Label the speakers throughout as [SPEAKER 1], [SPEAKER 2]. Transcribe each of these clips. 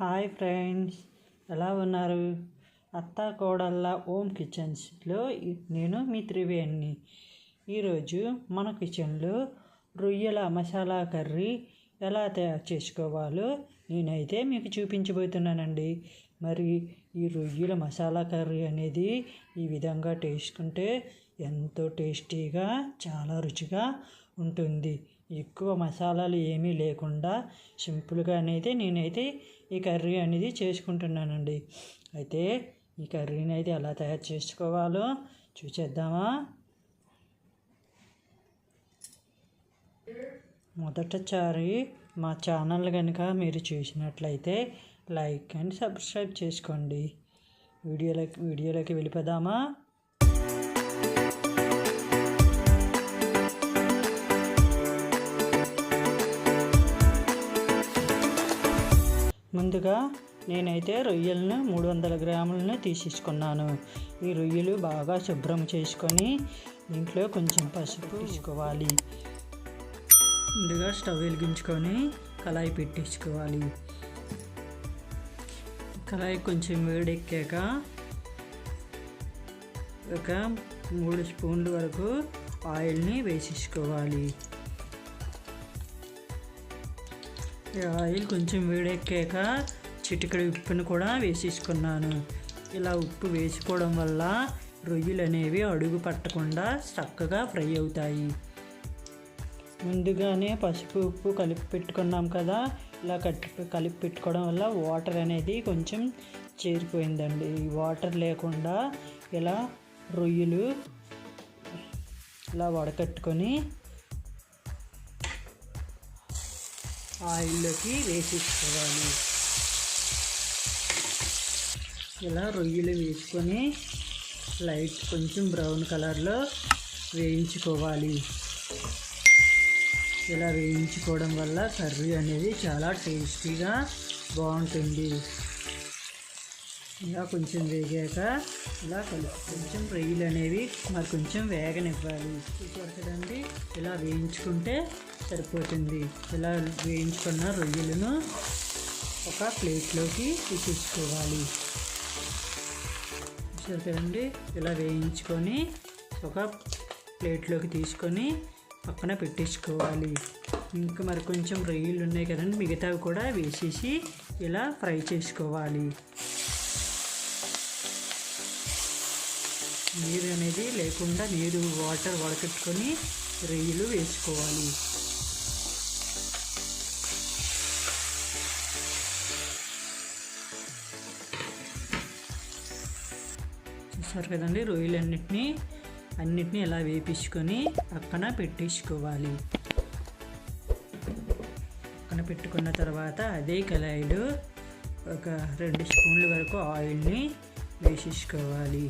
[SPEAKER 1] Hi friends, ఎలా ఉన్నారు? అత్త కోడళ్ళ హోమ్ కిచెన్స్లో నేను మీ త్రివేణిని. ఈరోజు మన కిచెన్లో రొయ్యల మసాలా కర్రీ ఎలా తయారు చేసుకోవాలో నేనైతే మీకు చూపించబోతున్నానండి. మరి ఈ రొయ్యల మసాలా కర్రీ అనేది ఈ విధంగా చేసుకుంటే ఎంతో టేస్టీగా, చాలా రుచిగా ఉంటుంది. ఎక్కువ మసాలాలు ఏమీ లేకుండా సింపుల్గా అనేది నేనైతే ఈ కర్రీ అనేది చేసుకుంటున్నానండి. అయితే ఈ కర్రీని అయితే ఎలా తయారు చేసుకోవాలో చూసేద్దామా? మొదటిసారి మా ఛానల్ కనుక మీరు చూసినట్లయితే లైక్ అండ్ సబ్స్క్రైబ్ చేసుకోండి. వీడియోలోకి వెళ్ళిపోదామా? ముందుగా నేనైతే రొయ్యలను 300 గ్రాములను తీసేసుకున్నాను. ఈ రొయ్యలు బాగా శుభ్రం చేసుకొని దీంట్లో కొంచెం పసుపు తీసుకోవాలి. ముందుగా స్టవ్ వెలిగించుకొని కళాయి పెట్టేసుకోవాలి. కళాయి కొంచెం వేడెక్కాక ఒక 3 స్పూన్ల వరకు ఆయిల్ని వేసేసుకోవాలి. ఆయిల్ కొంచెం వేడెక్కాక చిటికెడు ఉప్పును కూడా వేసేసుకున్నాను. ఇలా ఉప్పు వేసుకోవడం వల్ల రొయ్యలు అనేవి అడుగు పట్టకుండా చక్కగా ఫ్రై అవుతాయి. ముందుగానే పసుపు ఉప్పు కలిపి పెట్టుకున్నాం కదా, ఇలా కలిపి పెట్టుకోవడం వల్ల వాటర్ అనేది కొంచెం చేరిపోయిందండి. వాటర్ లేకుండా ఇలా రొయ్యలు ఇలా వడకట్టుకొని ఆయిల్లోకి వేసేసుకోవాలి. ఇలా రొయ్యలు వేసుకొని లైట్ కొంచెం బ్రౌన్ కలర్లో వేయించుకోవాలి. ఇలా వేయించుకోవడం వల్ల కర్రీ అనేది చాలా టేస్టీగా బాగుంటుంది. ఇలా కొంచెం వేగాక ఇలా కొంచెం రొయ్యలు అనేవి మరి కొంచెం వేగనివ్వాలి. చూసారండి, ఇలా వేయించుకుంటే సరిపోతుంది. ఇలా వేయించుకున్న రొయ్యలను ఒక ప్లేట్లోకి తీసుకోవాలి. చూసారు కదండి, ఇలా వేయించుకొని ఒక ప్లేట్లోకి తీసుకొని పక్కన పెట్టేసుకోవాలి. ఇంకా మరి కొంచెం రొయ్యలు ఉన్నాయి కదండి, మిగతావి కూడా వేసేసి ఇలా ఫ్రై చేసుకోవాలి. నీరు అనేది లేకుండా వాటర్ వడకట్టుకొని రొయ్యలు వేసుకోవాలి. చూసారు కదండి, రొయ్యలన్నిటినీ ఇలా వేపించుకొని పక్కన పెట్టేసుకోవాలి. పక్కన పెట్టుకున్న తర్వాత అదే కళాయిలో ఒక 2 స్పూన్ల వరకు ఆయిల్ని వేసేసుకోవాలి.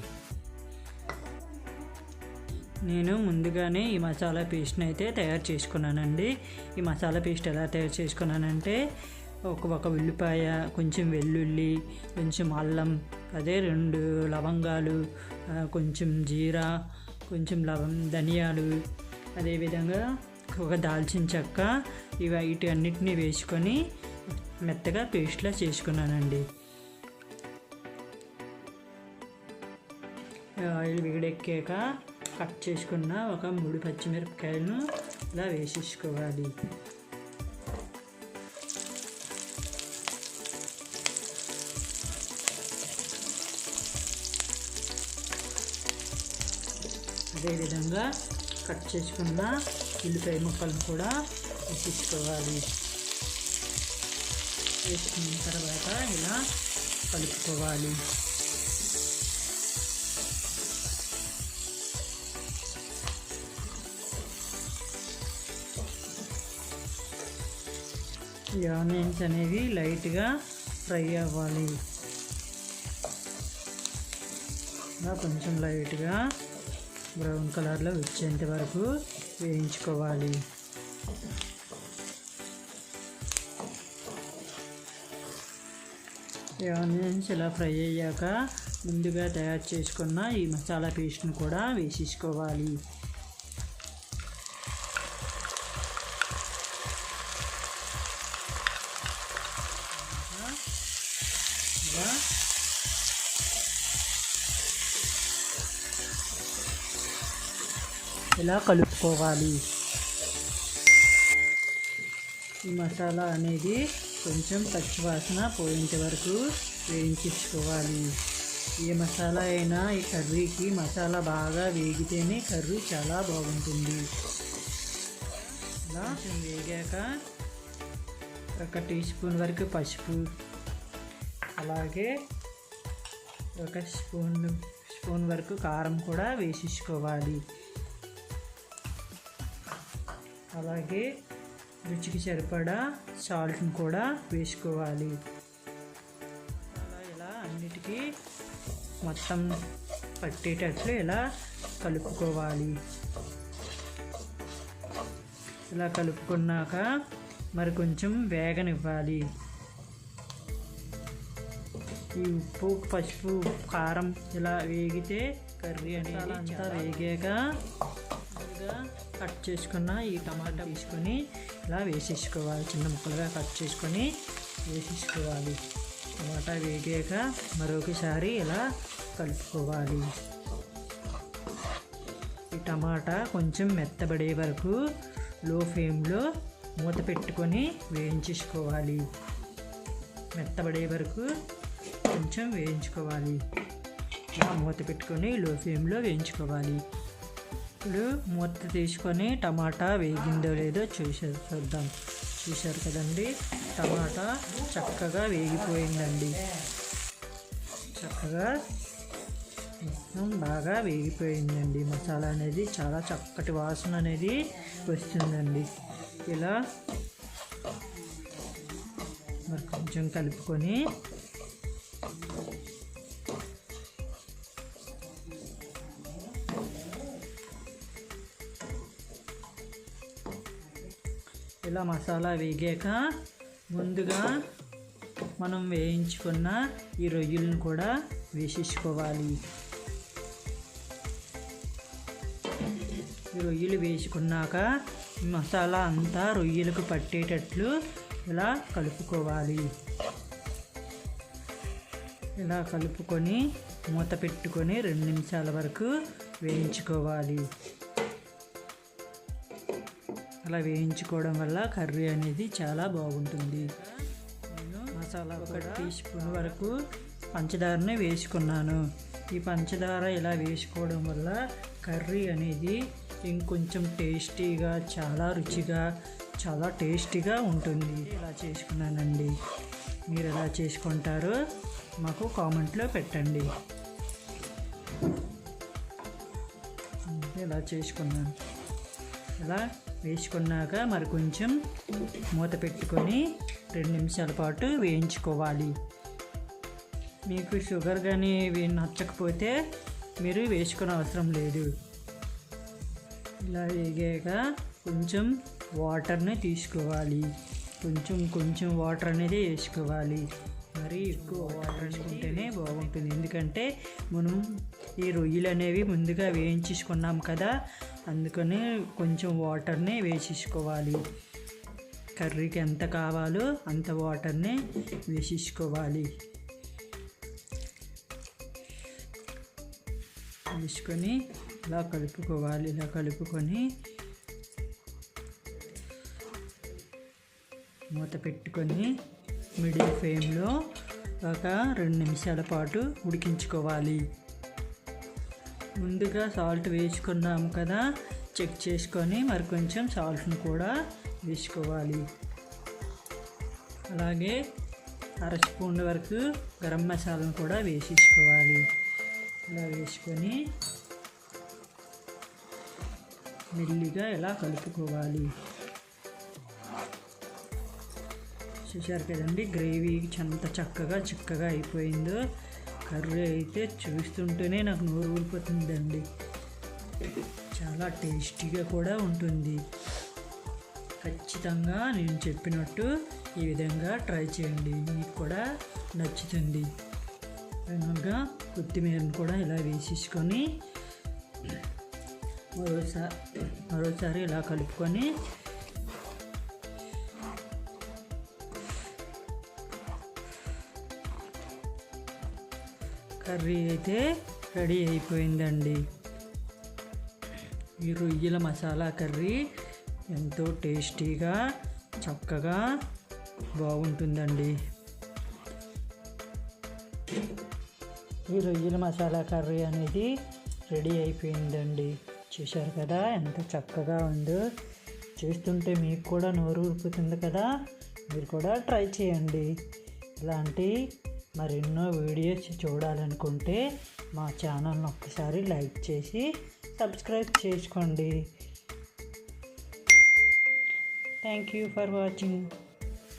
[SPEAKER 1] నేను ముందుగానే ఈ మసాలా పేస్ట్ని అయితే తయారు చేసుకున్నానండి. ఈ మసాలా పేస్ట్ ఎలా తయారు చేసుకున్నానంటే ఒక ఉల్లిపాయ, కొంచెం వెల్లుల్లి, కొంచెం అల్లం, 2 లవంగాలు, కొంచెం జీరా, కొంచెం ధనియాలు, అదేవిధంగా ఒక దాల్చిన చెక్క, వీటన్నిటిని వేసుకొని మెత్తగా పేస్ట్లా చేసుకున్నానండి. ఆయిల్ వేడెక్కాక కట్ చేసుకున్న ఒక 3 పచ్చిమిరపకాయలను ఇలా వేసేసుకోవాలి. అదేవిధంగా కట్ చేసుకున్న ఉల్లిపాయ ముక్కలను కూడా వేసేసుకోవాలి. వేసుకున్న తర్వాత ఇలా కలుపుకోవాలి. ఈ ఆనియన్స్ అనేవి లైట్గా ఫ్రై అవ్వాలి. ఇలా కొంచెం లైట్గా బ్రౌన్ కలర్లో వచ్చేంత వరకు వేయించుకోవాలి. ఈ ఆనియన్స్ ఇలా ఫ్రై అయ్యాక ముందుగా తయారు చేసుకున్న ఈ మసాలా పేస్ట్ని కూడా వేసేసుకోవాలి. ఇలా కలుపుకోవాలి. ఈ మసాలా అనేది కొంచెం పచ్చివాసన పోయేంత వరకు వేయించుకోవాలి. ఏ మసాలా అయినా ఈ కర్రీకి మసాలా బాగా వేగితేనే కర్రీ చాలా బాగుంటుంది. ఇలా కొంచెం వేగాక 1 టీ స్పూన్ వరకు పసుపు, అలాగే 1 స్పూన్ వరకు కారం కూడా వేసుకోవాలి. అలాగే రుచికి సరిపడా సాల్ట్ని కూడా వేసుకోవాలి. ఇలా అన్నిటికీ మొత్తం పట్టేటట్లు ఇలా కలుపుకోవాలి. ఇలా కలుపుకున్నాక మరి కొంచెం వేగనివ్వాలి. ఈ ఉప్పు, పసుపు, కారం ఇలా వేగితే కర్రీ అనేది అంతా వేగాక కట్ చేసుకున్న ఈ టమాటా తీసుకొని ఇలా వేసేసుకోవాలి. చిన్న ముక్కలుగా కట్ చేసుకొని వేసేసుకోవాలి. టమాటా వేగాక మరొకసారి ఇలా కలుపుకోవాలి. ఈ టమాటా కొంచెం మెత్తబడే వరకు లో ఫ్లేమ్లో మూత పెట్టుకొని వేయించుకోవాలి. మెత్తబడే వరకు కొంచెం వేయించుకోవాలి. ఇలా మూత పెట్టుకొని లో ఫ్లేమ్లో వేయించుకోవాలి. ఇప్పుడు మూత తీసుకొని టమాటా వేగిందో లేదో చూద్దాం. చూశారు కదండి, టమాటా చక్కగా వేగిపోయిందండి. చక్కగా బాగా వేగిపోయిందండి. మసాలా అనేది చాలా చక్కటి వాసన అనేది వస్తుందండి. ఇలా మరి కొంచెం కలుపుకొని ఇలా మసాలా వేగాక ముందుగా మనం వేయించుకున్న ఈ రొయ్యలను కూడా వేసేసుకోవాలి. ఈ రొయ్యలు వేసుకున్నాక మసాలా అంతా రొయ్యలకు పట్టేటట్లు ఇలా కలుపుకోవాలి. ఇలా కలుపుకొని మూత పెట్టుకొని 2 నిమిషాల వరకు వేయించుకోవాలి. అలా వేయించుకోవడం వల్ల కర్రీ అనేది చాలా బాగుంటుంది. నేను మసాలా 1 టీ స్పూన్ వరకు పంచదారని వేసుకున్నాను. ఈ పంచదార ఇలా వేసుకోవడం వల్ల కర్రీ అనేది ఇంకొంచెం టేస్టీగా, చాలా రుచిగా, చాలా టేస్టీగా ఉంటుంది. ఇలా చేసుకున్నానండి. మీరు ఎలా చేసుకుంటారో మాకు కామెంట్లో పెట్టండి. ఇలా చేసుకున్నాను. ఇలా వేసుకున్నాక మరి కొంచెం మూత పెట్టుకొని 2 నిమిషాల పాటు వేయించుకోవాలి. మీకు షుగర్ కానీ ఇవి నచ్చకపోతే మీరు వేసుకునే అవసరం లేదు. ఇలా వేగాక కొంచెం వాటర్ని తీసుకోవాలి. కొంచెం వాటర్ అనేది వేసుకోవాలి. మరి ఎక్కువ వాటర్ వేసుకుంటేనే బాగుంటుంది. ఎందుకంటే మనం ఈ రొయ్యలు అనేవి ముందుగా వేయించుకున్నాం కదా, అందుకని కొంచెం వాటర్ని వేసేసుకోవాలి. కర్రీకి ఎంత కావాలో అంత వాటర్ని వేసేసుకోవాలి. వేసుకొని ఇలా కలుపుకోవాలి. ఇలా కలుపుకొని మూత పెట్టుకొని మిడిల్ ఫ్లేమ్లో ఒక 2 నిమిషాల పాటు ఉడికించుకోవాలి. ముందుగా సాల్ట్ వేసుకున్నాము కదా, చెక్ చేసుకొని మరి కొంచెం సాల్ట్ని కూడా వేసుకోవాలి. అలాగే 1/2 స్పూన్ వరకు గరం మసాలాను కూడా వేసేసుకోవాలి. ఇలా వేసుకొని మెల్లిగా ఇలా కలుపుకోవాలి. చూశారు కదండి, గ్రేవీ ఎంత చక్కగా చిక్కగా అయిపోయిందో. కర్రీ అయితే చూస్తుంటేనే నాకు నోరు ఊరిపోతుందండి. చాలా టేస్టీగా కూడా ఉంటుంది. ఖచ్చితంగా నేను చెప్పినట్టు ఈ విధంగా ట్రై చేయండి, మీకు కూడా నచ్చుతుంది. పైనగా కొత్తిమీరను కూడా ఇలా వేసేసుకొని మరోసారి ఇలా కలుపుకొని కర్రీ అయితే రెడీ అయిపోయిందండి. ఈ రొయ్యల మసాలా కర్రీ ఎంతో టేస్టీగా చక్కగా బాగుంటుందండి. ఈ రొయ్యల మసాలా కర్రీ అనేది రెడీ అయిపోయిందండి. చూశారు కదా ఎంత చక్కగా ఉందో. చేస్తుంటే మీకు కూడా నోరు ఊరుకుతుంది కదా, మీరు కూడా ట్రై చేయండి. ఇలాంటి మరెన్నో వీడియోస్ చూడాలనుకుంటే మా ఛానల్ని ఒక్కసారి లైక్ చేసి సబ్స్క్రైబ్ చేసుకోండి. Thank you for watching.